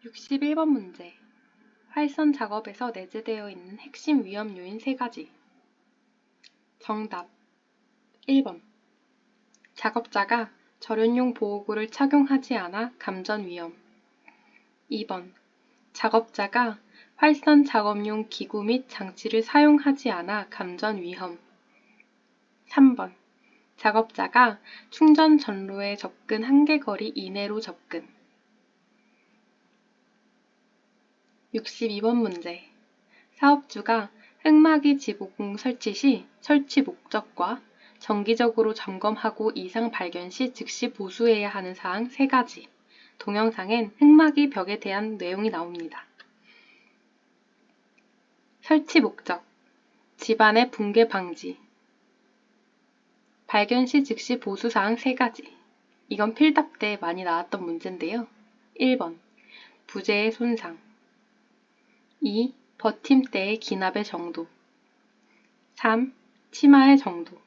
61번 문제. 활선 작업에서 내재되어 있는 핵심 위험 요인 3가지. 정답 1번. 작업자가 절연용 보호구를 착용하지 않아 감전 위험. 2번. 작업자가 활선 작업용 기구 및 장치를 사용하지 않아 감전 위험. 3번. 작업자가 충전 전로에 접근 한계거리 이내로 접근. 62번 문제. 사업주가 흙막이 지붕 설치 시 설치 목적과 정기적으로 점검하고 이상 발견 시 즉시 보수해야 하는 사항 3가지. 동영상엔 흙막이 벽에 대한 내용이 나옵니다. 설치 목적, 집안의 붕괴 방지, 발견 시 즉시 보수 사항 3가지. 이건 필답 때 많이 나왔던 문제인데요. 1번. 부재의 손상. 2. 버팀대의 기납의 정도. 3. 치마의 정도.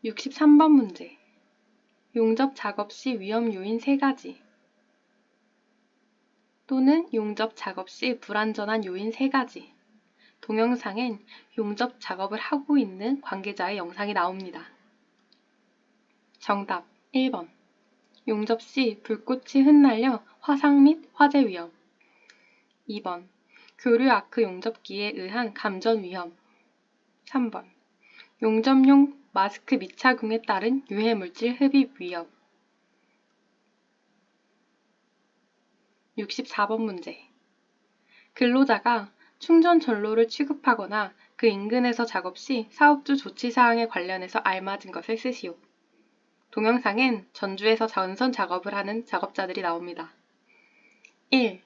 63번 문제. 용접 작업 시 위험 요인 3가지. 또는 용접 작업 시 불안전한 요인 3가지. 동영상엔 용접 작업을 하고 있는 관계자의 영상이 나옵니다. 정답 1번. 용접 시 불꽃이 흩날려 화상 및 화재 위험. 2번. 교류 아크 용접기에 의한 감전 위험. 3번. 용접용 마스크 미착용에 따른 유해물질 흡입 위험. 64번 문제. 근로자가 충전 전로를 취급하거나 그 인근에서 작업 시 사업주 조치사항에 관련해서 알맞은 것을 쓰시오. 동영상엔 전주에서 전선 작업을 하는 작업자들이 나옵니다. 1.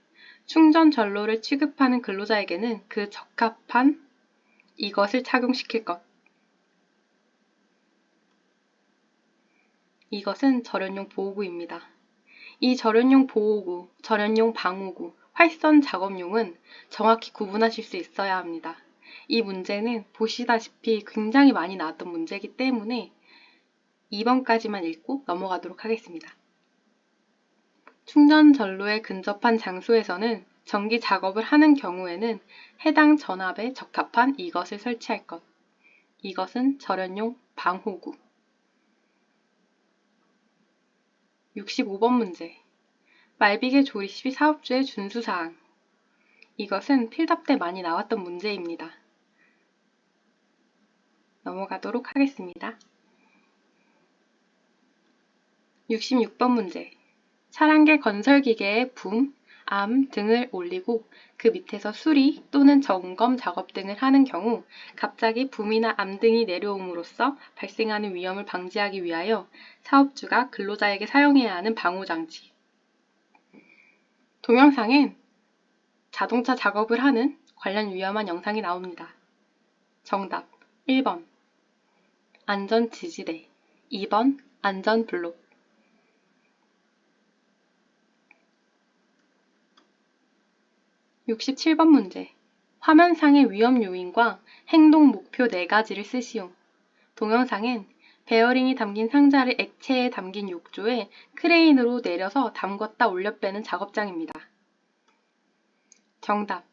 충전 전로를 취급하는 근로자에게는 그 적합한 이것을 착용시킬 것. 이것은 절연용 보호구입니다. 이 절연용 보호구, 절연용 방호구, 활선 작업용은 정확히 구분하실 수 있어야 합니다. 이 문제는 보시다시피 굉장히 많이 나왔던 문제이기 때문에 2번까지만 읽고 넘어가도록 하겠습니다. 충전 전로에 근접한 장소에서는 전기 작업을 하는 경우에는 해당 전압에 적합한 이것을 설치할 것. 이것은 절연용 방호구. 65번 문제. 말비계 조립 시 사업주의 준수사항. 이것은 필답 때 많이 나왔던 문제입니다. 넘어가도록 하겠습니다. 66번 문제. 차량계 건설기계에 붐, 암 등을 올리고 그 밑에서 수리 또는 점검 작업 등을 하는 경우 갑자기 붐이나 암 등이 내려옴으로써 발생하는 위험을 방지하기 위하여 사업주가 근로자에게 사용해야 하는 방호장치. 동영상엔 자동차 작업을 하는 관련 위험한 영상이 나옵니다. 정답 1번. 안전지지대. 2번. 안전블록. 67번 문제. 화면상의 위험 요인과 행동 목표 4가지를 쓰시오. 동영상엔 베어링이 담긴 상자를 액체에 담긴 욕조에 크레인으로 내려서 담궜다 올려 빼는 작업장입니다. 정답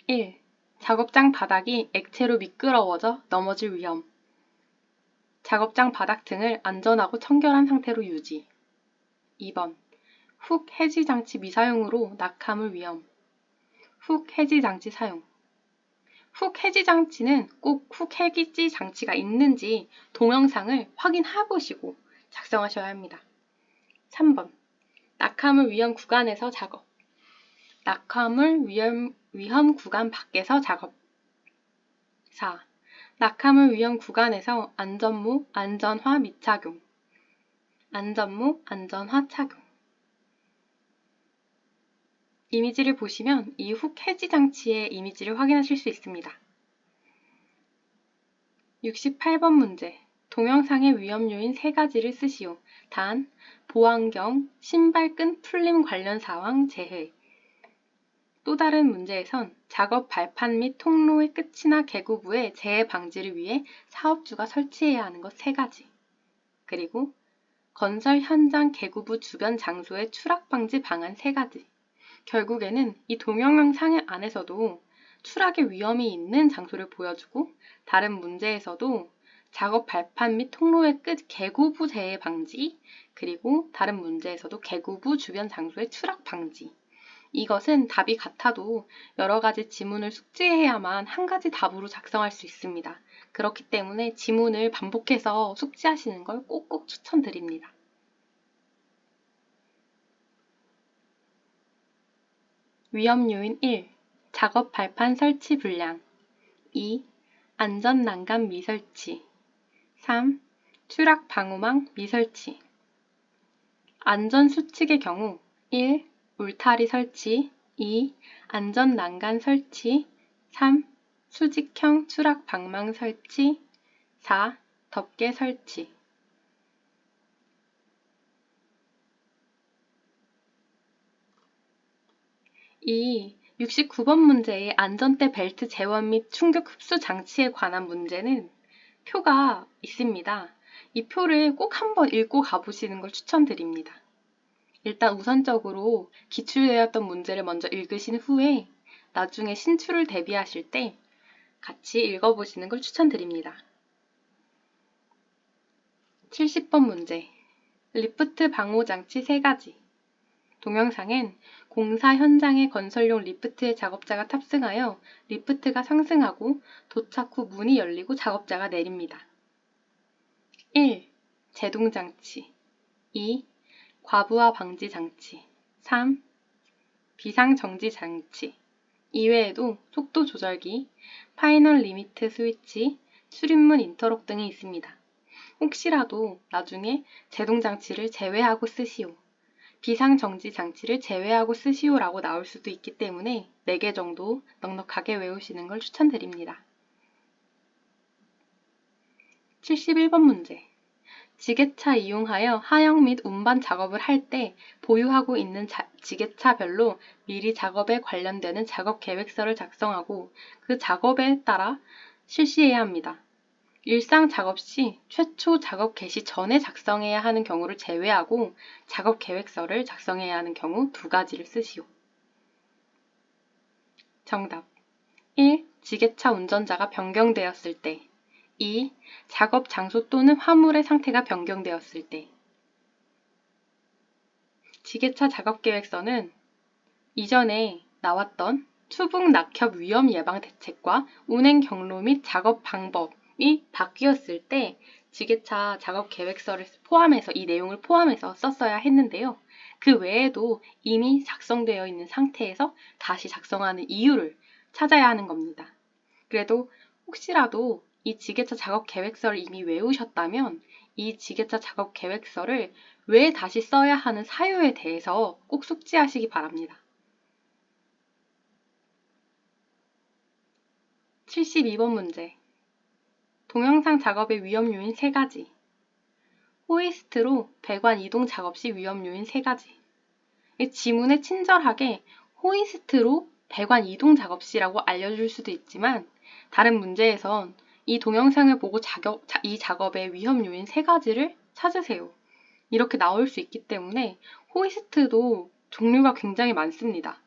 1. 작업장 바닥이 액체로 미끄러워져 넘어질 위험. 작업장 바닥 등을 안전하고 청결한 상태로 유지. 2번. 훅 해지 장치 미사용으로 낙하물 위험. 훅 해지 장치 사용. 훅 해지 장치는 꼭 훅 해지 장치가 있는지 동영상을 확인해보시고 작성하셔야 합니다. 3번. 낙하물 위험 구간에서 작업. 낙하물 위험 구간 밖에서 작업. 4. 낙하물 위험 구간에서 안전모, 안전화 미착용. 안전모, 안전화 착용. 이미지를 보시면 이 훅 해지 장치의 이미지를 확인하실 수 있습니다. 68번 문제. 동영상의 위험 요인 3가지를 쓰시오. 단, 보안경, 신발끈 풀림 관련 사항 제외. 또 다른 문제에선 작업 발판 및 통로의 끝이나 계구부의 재해 방지를 위해 사업주가 설치해야 하는 것 3가지. 그리고 건설 현장 개구부 주변 장소의 추락 방지 방안 3가지. 결국에는 이 동영상 안에서도 추락의 위험이 있는 장소를 보여주고 다른 문제에서도 작업 발판 및 통로의 끝 개구부 재해 방지, 그리고 다른 문제에서도 개구부 주변 장소의 추락 방지. 이것은 답이 같아도 여러 가지 지문을 숙지해야만 한 가지 답으로 작성할 수 있습니다. 그렇기 때문에 지문을 반복해서 숙지하시는 걸 꼭꼭 추천드립니다. 위험 요인 1. 작업 발판 설치 불량. 2. 안전 난간 미설치. 3. 추락 방호망 미설치. 안전 수칙의 경우 1. 울타리 설치. 2. 안전 난간 설치. 3. 수직형 추락 방망 설치. 4. 덮개 설치. 이 69번 문제의 안전대 벨트 재원 및 충격 흡수 장치에 관한 문제는 표가 있습니다. 이 표를 꼭 한번 읽고 가보시는 걸 추천드립니다. 일단 우선적으로 기출되었던 문제를 먼저 읽으신 후에 나중에 신출을 대비하실 때 같이 읽어보시는 걸 추천드립니다. 70번 문제. 리프트 방호 장치 3가지. 동영상엔 공사 현장의 건설용 리프트의 작업자가 탑승하여 리프트가 상승하고 도착 후 문이 열리고 작업자가 내립니다. 1. 제동장치. 2. 과부하 방지 장치. 3. 비상정지 장치. 이외에도 속도 조절기, 파이널 리미트 스위치, 출입문 인터록 등이 있습니다. 혹시라도 나중에 제동장치를 제외하고 쓰시오, 비상정지 장치를 제외하고 쓰시오라고 나올 수도 있기 때문에 4개 정도 넉넉하게 외우시는 걸 추천드립니다. 71번 문제. 지게차 이용하여 하역 및 운반 작업을 할 때 보유하고 있는 지게차별로 미리 작업에 관련되는 작업 계획서를 작성하고 그 작업에 따라 실시해야 합니다. 일상 작업 시 최초 작업 개시 전에 작성해야 하는 경우를 제외하고 작업 계획서를 작성해야 하는 경우 2가지를 쓰시오. 정답 1. 지게차 운전자가 변경되었을 때. 2. 작업 장소 또는 화물의 상태가 변경되었을 때. 지게차 작업 계획서는 이전에 나왔던 추북 낙협 위험 예방 대책과 운행 경로 및 작업 방법이 바뀌었을 때 지게차 작업 계획서를 포함해서 이 내용을 포함해서 썼어야 했는데요. 그 외에도 이미 작성되어 있는 상태에서 다시 작성하는 이유를 찾아야 하는 겁니다. 그래도 혹시라도 이 지게차 작업 계획서를 이미 외우셨다면 이 지게차 작업 계획서를 왜 다시 써야 하는 사유에 대해서 꼭 숙지하시기 바랍니다. 72번 문제. 동영상 작업의 위험 요인 3가지. 호이스트로 배관 이동 작업 시 위험 요인 3가지. 지문에 친절하게 호이스트로 배관 이동 작업 시라고 알려줄 수도 있지만 다른 문제에선 이 동영상을 보고 이 작업의 위험 요인 3가지를 찾으세요. 이렇게 나올 수 있기 때문에 호이스트도 종류가 굉장히 많습니다.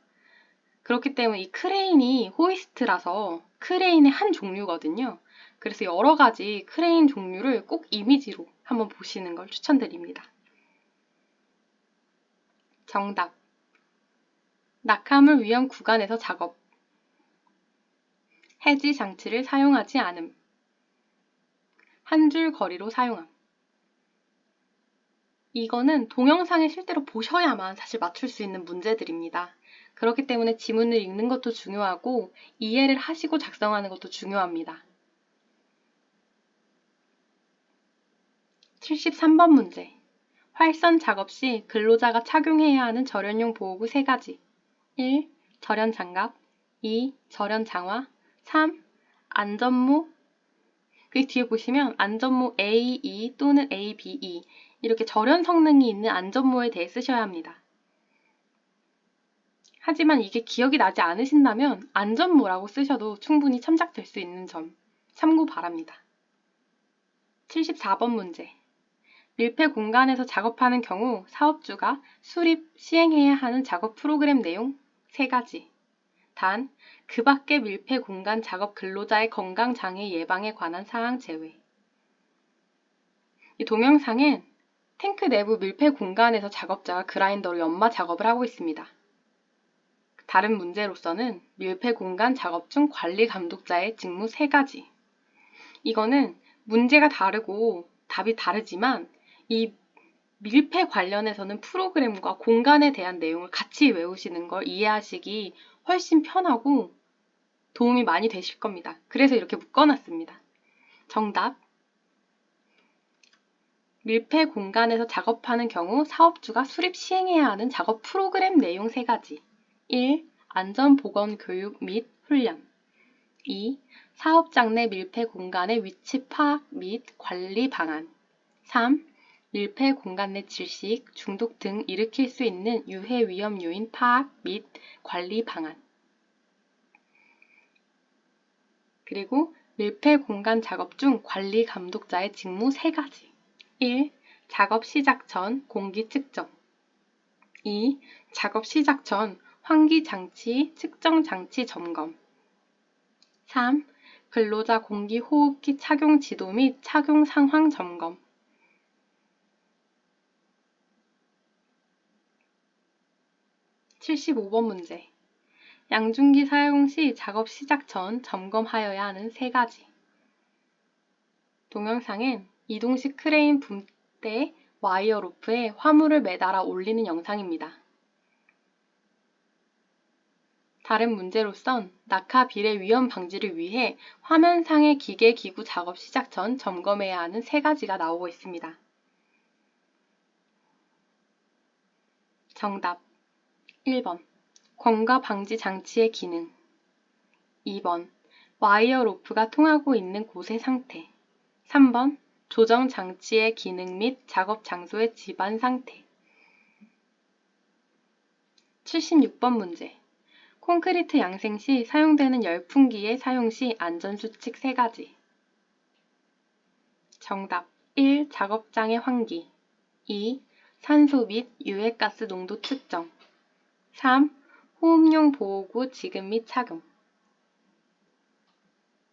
그렇기 때문에 이 크레인이 호이스트라서 크레인의 한 종류거든요. 그래서 여러 가지 크레인 종류를 꼭 이미지로 한번 보시는 걸 추천드립니다. 정답. 낙하물 위험 구간에서 작업. 해지 장치를 사용하지 않음. 한 줄 거리로 사용함. 이거는 동영상에 실제로 보셔야만 사실 맞출 수 있는 문제들입니다. 그렇기 때문에 지문을 읽는 것도 중요하고 이해를 하시고 작성하는 것도 중요합니다. 73번 문제. 활선 작업 시 근로자가 착용해야 하는 절연용 보호구 3가지. 1. 절연 장갑. 2. 절연 장화. 3. 안전모. 그 뒤에 보시면 안전모 AE 또는 ABE 이렇게 절연 성능이 있는 안전모에 대해 쓰셔야 합니다. 하지만 이게 기억이 나지 않으신다면 안전모라고 쓰셔도 충분히 참작될 수 있는 점 참고 바랍니다. 74번 문제. 밀폐 공간에서 작업하는 경우 사업주가 수립, 시행해야 하는 작업 프로그램 내용 3가지. 단, 그 밖의 밀폐 공간 작업 근로자의 건강장애 예방에 관한 사항 제외. 이 동영상엔 탱크 내부 밀폐 공간에서 작업자가 그라인더로 연마 작업을 하고 있습니다. 다른 문제로서는 밀폐 공간 작업 중 관리 감독자의 직무 3가지. 이거는 문제가 다르고 답이 다르지만 이 밀폐 관련해서는 프로그램과 공간에 대한 내용을 같이 외우시는 걸 이해하시기 훨씬 편하고 도움이 많이 되실 겁니다. 그래서 이렇게 묶어놨습니다. 정답. 밀폐 공간에서 작업하는 경우 사업주가 수립 시행해야 하는 작업 프로그램 내용 3가지. 1. 안전보건 교육 및 훈련. 2. 사업장 내 밀폐 공간의 위치 파악 및 관리 방안. 3. 밀폐 공간 내 질식, 중독 등 일으킬 수 있는 유해 위험 요인 파악 및 관리 방안. 그리고 밀폐 공간 작업 중 관리 감독자의 직무 3가지. 1. 작업 시작 전 공기 측정. 2. 작업 시작 전 환기 장치, 측정 장치 점검. 3. 근로자 공기 호흡기 착용 지도 및 착용 상황 점검. 75번 문제. 양중기 사용 시 작업 시작 전 점검하여야 하는 3가지. 동영상엔 이동식 크레인 붐대 와이어 로프에 화물을 매달아 올리는 영상입니다. 다른 문제로선 낙하 비례 위험 방지를 위해 화면상의 기계 기구 작업 시작 전 점검해야 하는 3가지가 나오고 있습니다. 정답 1번 공과 방지 장치의 기능. 2번 와이어 로프가 통하고 있는 곳의 상태. 3번 조정 장치의 기능 및 작업 장소의 집안 상태. 76번 문제. 콘크리트 양생 시 사용되는 열풍기의 사용 시 안전수칙 3가지. 정답 1. 작업장의 환기. 2. 산소 및 유해가스 농도 측정. 3. 호흡용 보호구 지급 및 착용.